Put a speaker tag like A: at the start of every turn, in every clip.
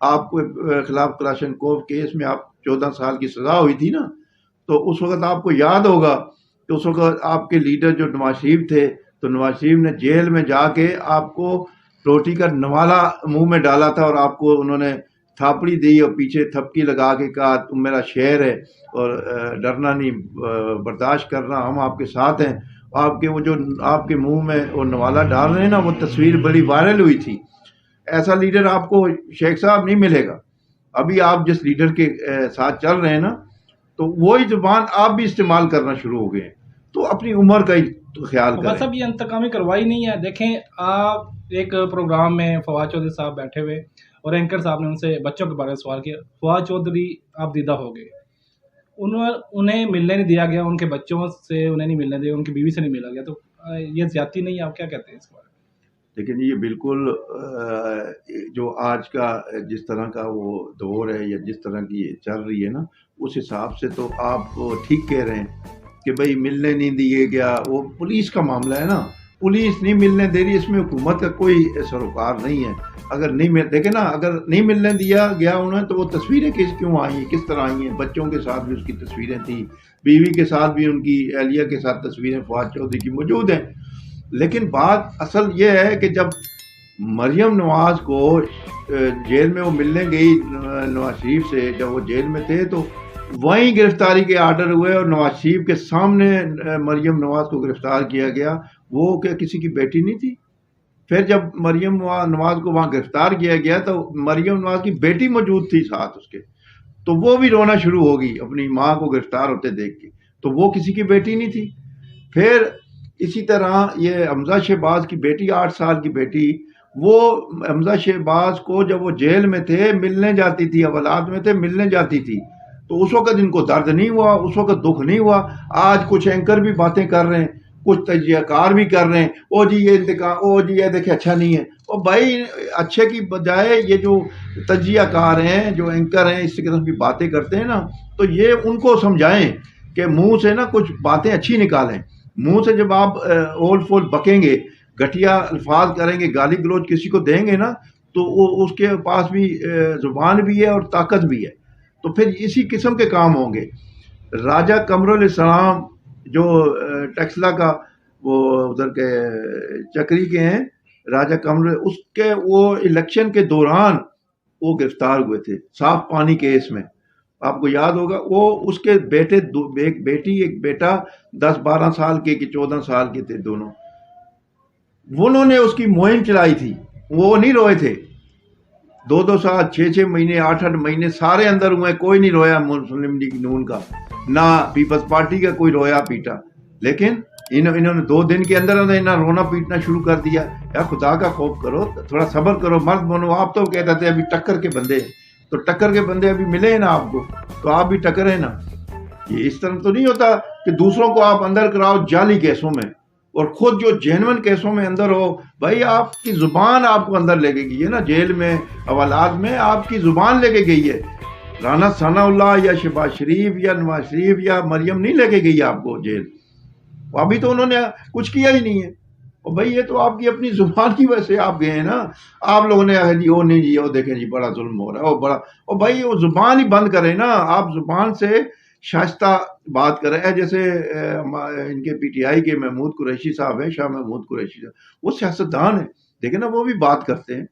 A: آپ کے خلاف کلاشنکوف کیس میں آپ 14 سال کی سزا ہوئی تھی نا، تو اس وقت آپ کو یاد ہوگا کہ اس وقت آپ کے لیڈر جو نواز شریف تھے، تو نواز شریف نے جیل میں جا کے آپ کو روٹی کا نوالا منہ میں ڈالا تھا، اور آپ کو انہوں نے تھاپڑی دی اور پیچھے تھپکی لگا کے کہا تم میرا شہر ہے اور ڈرنا نہیں، برداشت کرنا، ہم آپ کے ساتھ ہیں۔ آپ کے وہ جو آپ کے منہ میں وہ نوالا ڈال رہے ہیں نا، وہ تصویر بڑی وائرل ہوئی تھی۔ ایسا لیڈر آپ کو شیخ صاحب نہیں ملے گا۔ ابھی آپ جس لیڈر کے ساتھ چل رہے ہیں نا، تو وہی زبان آپ بھی استعمال کرنا شروع ہو گئے ہیں، تو اپنی عمر کا ہی خیال کریں۔
B: بس اب یہ انتقامی کارروائی نہیں ہے۔ دیکھیں آپ ایک پروگرام میں فواد چودھری صاحب بیٹھے ہوئے اور اینکر صاحب نے ان سے بچوں کے بارے میں سوال کیا۔ فواد چودھری آپ دیدہ ہو گئے، انہیں ملنے نہیں دیا گیا، ان کے بچوں سے انہیں نہیں ملنے دیا، ان کی بیوی سے نہیں ملا گیا، تو یہ زیادتی نہیں ہے؟ آپ کیا کہتے ہیں اس بارے میں؟
A: لیکن یہ بالکل جو آج کا جس طرح کا وہ دور ہے یا جس طرح کی چل رہی ہے نا، اس حساب سے تو آپ ٹھیک کہہ رہے ہیں کہ بھئی ملنے نہیں دیے گیا، وہ پولیس کا معاملہ ہے نا، پولیس نہیں ملنے دے رہی، اس میں حکومت کا کوئی سروکار نہیں ہے۔ اگر نہیں دیکھیں نا، اگر نہیں ملنے دیا گیا انہیں تو وہ تصویریں کیوں آئی ہیں، کس طرح آئی ہیں؟ بچوں کے ساتھ بھی اس کی تصویریں تھیں، بیوی کے ساتھ بھی ان کی، اہلیہ کے ساتھ تصویریں فواد چودھری کی موجود ہیں۔ لیکن بات اصل یہ ہے کہ جب مریم نواز کو جیل میں وہ ملنے گئی نواز شریف سے، جب وہ جیل میں تھے تو وہیں گرفتاری کے آرڈر ہوئے اور نواز شریف کے سامنے مریم نواز کو گرفتار کیا گیا۔ وہ کیا کسی کی بیٹی نہیں تھی؟ پھر جب مریم نواز کو وہاں گرفتار کیا گیا تو مریم نواز کی بیٹی موجود تھی ساتھ اس کے، تو وہ بھی رونا شروع ہو گئی اپنی ماں کو گرفتار ہوتے دیکھ کے، تو وہ کسی کی بیٹی نہیں تھی۔ پھر اسی طرح یہ حمزہ شہباز کی بیٹی، 8 سال کی بیٹی، وہ حمزہ شہباز کو جب وہ جیل میں تھے ملنے جاتی تھی، اولاد میں تھے ملنے جاتی تھی، تو اس وقت ان کو درد نہیں ہوا، اس وقت دکھ نہیں ہوا۔ آج کچھ اینکر بھی باتیں کر رہے ہیں، کچھ تجزیہ کار بھی کر رہے ہیں، او جی یہ انتقام، او جی یہ دیکھیں اچھا نہیں ہے۔ اور بھائی اچھے کی بجائے یہ جو تجزیہ کار ہیں، جو اینکر ہیں، اس قسم کی باتیں کرتے ہیں نا، تو یہ ان کو سمجھائیں کہ منہ سے نا کچھ باتیں اچھی نکالیں۔ منہ سے جب آپ اول فول بکیں گے، گھٹیا الفاظ کریں گے، گالی گلوچ کسی کو دیں گے نا، تو اس کے پاس بھی زبان بھی ہے اور طاقت بھی ہے، تو پھر اسی قسم کے کام ہوں گے۔ راجہ قمر علیہ السلام جو ٹیکسلا کا وہ ادھر کے چکری کے ہیں، راجہ قمر، اس کے وہ الیکشن کے دوران وہ گرفتار ہوئے تھے صاف پانی کیس میں، آپ کو یاد ہوگا۔ وہ اس کے بیٹے، ایک بیٹی ایک بیٹا 10-12 سال کے کہ 14 سال کے تھے دونوں، انہوں نے اس کی مہم چلائی تھی، وہ نہیں روئے تھے۔ 2 سال، 6 مہینے، 8 مہینے سارے اندر ہوئے، کوئی نہیں رویا مسلم لیگ نون کا، نہ پیپلز پارٹی کا کوئی رویا پیٹا، لیکن انہوں نے 2 دن کے اندر انہیں رونا پیٹنا شروع کر دیا۔ یا خدا کا خوف کرو، تھوڑا صبر کرو، مرد بنو۔ آپ تو کہتے تھے ابھی ٹکر کے بندے ہیں، تو ٹکر کے بندے ابھی ملے ہیں نا آپ کو، تو آپ بھی ٹکر ہیں نا۔ یہ اس طرح تو نہیں ہوتا کہ دوسروں کو آپ اندر کراؤ جعلی کیسوں میں اور خود جو جینون کیسوں میں اندر ہو۔ بھائی آپ کی زبان آپ کو اندر لے کے گئی ہے نا، جیل میں حوالات میں آپ کی زبان لے کے گئی ہے۔ رانا ثناء اللہ یا شہباز شریف یا نواز شریف یا مریم نہیں لے کے گئی آپ کو جیل، ابھی تو انہوں نے کچھ کیا ہی نہیں ہے۔ اور بھائی یہ تو آپ کی اپنی زبان کی وجہ سے آپ گئے ہیں نا۔ آپ لوگوں نے کہا جی وہ نہیں جی، وہ دیکھیں جی بڑا ظلم ہو رہا ہے، وہ بڑا، اور بھائی وہ زبان ہی بند کریں نا، آپ زبان سے شائستہ بات کریں۔ جیسے ان کے پی ٹی آئی کے محمود قریشی صاحب ہیں، شاہ محمود قریشی صاحب، وہ سیاستدان ہیں، دیکھیں نا، وہ بھی بات کرتے ہیں،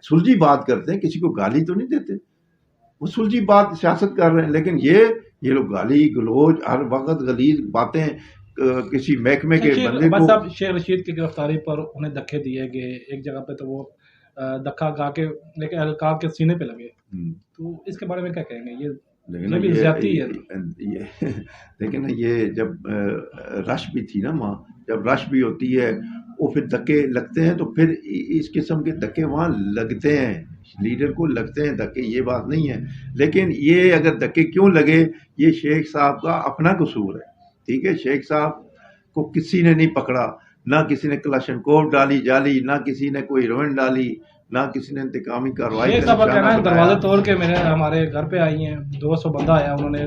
A: سلجھی بات کرتے ہیں، کسی کو گالی تو نہیں دیتے، وہ سلجھی بات سیاست کر رہے ہیں۔ لیکن یہ لوگ گالی گلوچ ہر وقت غلیظ باتیں کسی محکمے کے بندے کو۔
B: بس اب شیخ رشید کی گرفتاری پر انہیں دھکے دیے گئے، ایک جگہ پہ تو وہ دھکا گا کے لیکن اہلکار کے سینے پہ لگے، تو اس کے بارے میں کیا کہیں گے؟ یہ بھی زیادتی ہے۔
A: لیکن یہ جب رش بھی تھی نا وہاں، جب رش بھی ہوتی ہے وہ پھر دھکے لگتے ہیں، تو پھر اس قسم کے دھکے وہاں لگتے ہیں، لیڈر کو لگتے ہیں دھکے، یہ بات نہیں ہے۔ لیکن یہ اگر دھکے کیوں لگے، یہ شیخ صاحب کا اپنا قصور ہے، ٹھیک ہے۔ شیخ صاحب کو کسی نے نہیں پکڑا، نہ کسی نے کلاشنکوف ڈالی جالی، نہ کسی نے کوئی ہیروئن ڈالی، نہ کسی نے انتقامی کارروائی
B: شیخ صاحب کا کہنا ہے دروازے توڑ کے ہمارے گھر پہ آئی ہیں، 200 بندہ آیا، انہوں نے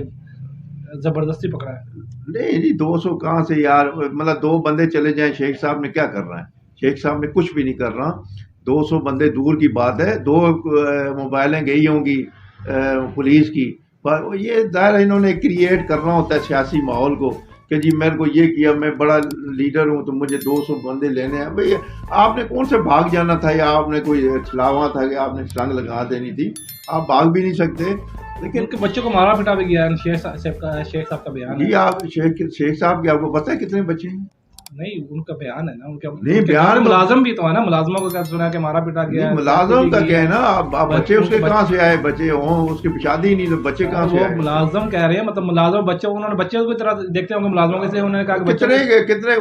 B: زبردستی پکڑا ہے۔
A: نہیں جی، 200 کہاں سے یار، مطلب 2 بندے چلے جائیں، شیخ صاحب نے کیا کر رہا ہے؟ شیخ صاحب نے کچھ بھی نہیں کر رہا۔ 200 بندے دور کی بات ہے، 2 موبائلیں گئی ہوں گی پولیس کی، پر یہ ظاہر انہوں نے کریٹ کرنا ہوتا ہے سیاسی ماحول کو کہ جی میرے کو یہ کیا، میں بڑا لیڈر ہوں تو مجھے 200 بندے لینے ہیں. بھئی آپ نے کون سے بھاگ جانا تھا، یا آپ نے کوئی چھلاوا تھا کہ آپ نے چھلانگ لگا دینی تھی؟ آپ بھاگ بھی نہیں سکتے. لیکن
B: ان کے بچوں کو مارا پیٹا بھی گیا ہے. شیخ صاحب کا بیان
A: جی
B: ہے.
A: آپ شیخ صاحب کی آپ کو پتہ ہے کتنے بچے ہیں؟
B: نہیں ان کا بیان ہے نا، ان کا
A: نہیں بیان
B: ملازم بھی تو ہے نا، ملازموں کو کیا سنا کہ مارا پیٹا گیا ہے.
A: ملازم کا کیا ہے نا، آپ بچے اس کے کہاں سے آئے؟ بچے ہوں اس کی شادی نہیں تو بچے کہاں سے
B: وہ
A: آئے؟
B: ملازم کہہ رہے ہیں، مطلب ملازم بچے، انہوں نے بچے کو طرح دیکھتے ہوں گے ملازموں کے سے، انہوں نے کہا کہ
A: کتنے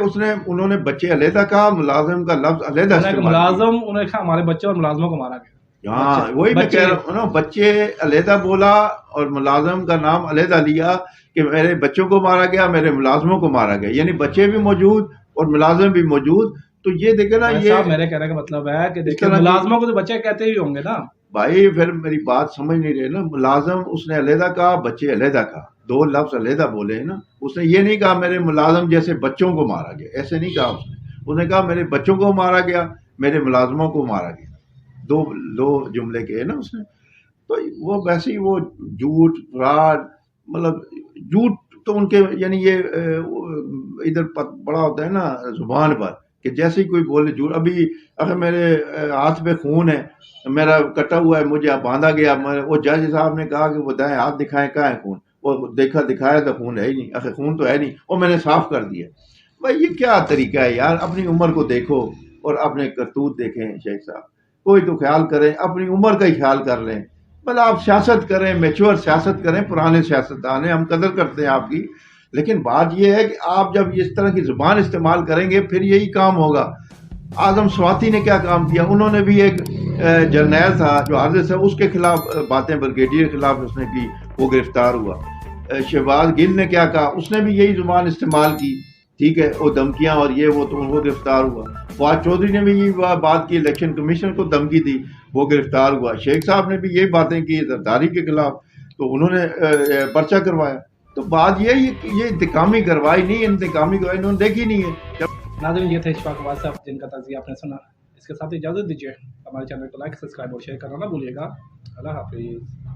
A: انہوں نے بچے علیحدہ کہا، ملازم کا لفظ علیحدہ استعمال کیا.
B: ملازم انہوں نے کہا ہمارے بچے اور ملازموں کو مارا گیا.
A: ہاں وہی میں کہہ رہا ہوں نا، بچے علیحدہ بولا اور ملازم کا نام علیحدہ لیا کہ میرے بچوں کو مارا گیا، میرے ملازموں کو مارا گیا، یعنی بچے بھی موجود اور ملازم بھی موجود. تو یہ دیکھیں نا، یہ
B: میرے کہنے کا مطلب ہے کہ دیکھیں ملازموں کو تو بچے کہتے ہی ہوں گے نا
A: بھائی. پھر میری بات سمجھ نہیں رہے نا، ملازم اس نے علیحدہ کہا، بچے علیحدہ کہا، 2 لفظ علیحدہ بولے ہیں نا. اس نے یہ نہیں کہا میرے ملازم جیسے بچوں کو مارا گیا، ایسے نہیں کہا. اس نے کہا میرے بچوں کو مارا گیا، میرے ملازموں کو مارا گیا. دو جملے کہے نا اس نے. تو وہ ویسے ہی وہ جھوٹ فراڈ، مطلب جھوٹ تو ان کے یعنی یہ ادھر بڑا ہوتا ہے نا زبان پر کہ جیسے ہی کوئی بولے جھوٹ. ابھی اگر میرے ہاتھ پہ خون ہے، میرا کٹا ہوا ہے، مجھے باندھا گیا، وہ جج صاحب نے کہا کہ وہ دائیں ہاتھ دکھائیں کہاں ہے خون، وہ دکھایا تو خون ہے ہی نہیں. اگر خون تو ہے نہیں، اور میں نے صاف کر دیا. بھائی یہ کیا طریقہ ہے یار؟ اپنی عمر کو دیکھو اور اپنے کرتوت دیکھیں. شیخ صاحب کوئی تو خیال کریں، اپنی عمر کا ہی خیال کر لیں. مطلب آپ سیاست کریں، میچور سیاست کریں، پرانے سیاستدان ہیں، ہم قدر کرتے ہیں آپ کی. لیکن بات یہ ہے کہ آپ جب اس طرح کی زبان استعمال کریں گے پھر یہی کام ہوگا. اعظم سواتی نے کیا کام کیا؟ انہوں نے بھی ایک جرنیل تھا جو حاضر تھا، اس کے خلاف باتیں بریگیڈیئر کے خلاف اس نے کی، وہ گرفتار ہوا. شہباز گل نے کیا کہا؟ اس نے بھی یہی زبان استعمال کی، ٹھیک ہے، وہ دھمکیاں اور یہ وہ، تو وہ گرفتار ہوا. فواد چودھری نے بھی یہی بات کی، الیکشن کمیشن کو دھمکی دی، وہ گرفتار ہوا. شیخ صاحب نے بھی یہی باتیں کی زرداری کے خلاف، تو انہوں نے پرچہ کروایا. تو بات یہ ہے کہ یہ انتقامی کارروائی نہیں، انتقامی کارروائی انہوں نے دیکھی نہیں ہے.
B: ناظرین یہ تھے اشفاق عباس صاحب جن کا تجزیہ آپ نے سنا. اس کے ساتھ اجازت دیجیے، ہمارے چینل کو لائک، سبسکرائب اور شیئر کرنا نہ بھولیے گا. اللہ حافظ.